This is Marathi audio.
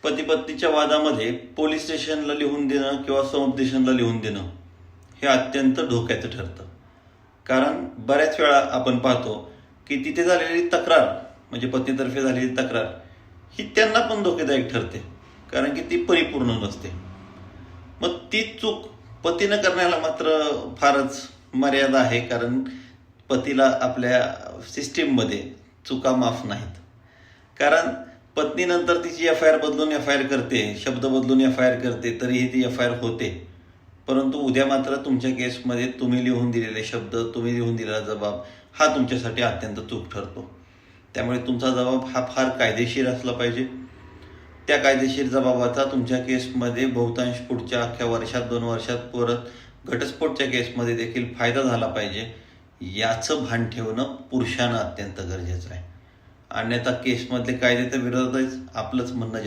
पती पत्नीच्या वादामध्ये पोलीस स्टेशनला लिहून देणं किंवा समुपदेशनला लिहून देणं हे अत्यंत धोक्याचं ठरतं. कारण बऱ्याच वेळा आपण पाहतो की तिथे झालेली तक्रार म्हणजे पत्नीतर्फे झालेली तक्रार ही त्यांना पण धोकेदायक ठरते, कारण की ती परिपूर्ण नसते. मग ती चूक पतीनं करण्याला मात्र फारच मर्यादा आहे, कारण पतीला आपल्या सिस्टीममध्ये चुका माफ नाहीत. कारण पत्नीनंतर तिची FIR बदलून FIR करते, शब्द बदलून FIR करते, तरीही ती FIR होते. परंतु उद्या मात्र तुमच्या केसमध्ये तुम्ही लिहून दिलेले शब्द, तुम्ही लिहून दिलेला जबाब हा तुमच्यासाठी अत्यंत चूक ठरतो. त्यामुळे तुमचा जबाब हा फार कायदेशीर असला पाहिजे. त्या कायदेशीर जबाबाचा तुमच्या केसमध्ये बहुतांश पुढच्या अख्ख्या वर्षात 2 वर्षात परत घटस्फोटच्या केसमध्ये देखील फायदा झाला पाहिजे, याचं भान ठेवणं पुरुषांना अत्यंत गरजेचं आहे. अन्यथा केसमधले कायदे तर विरोधातच आपलंच म्हणणं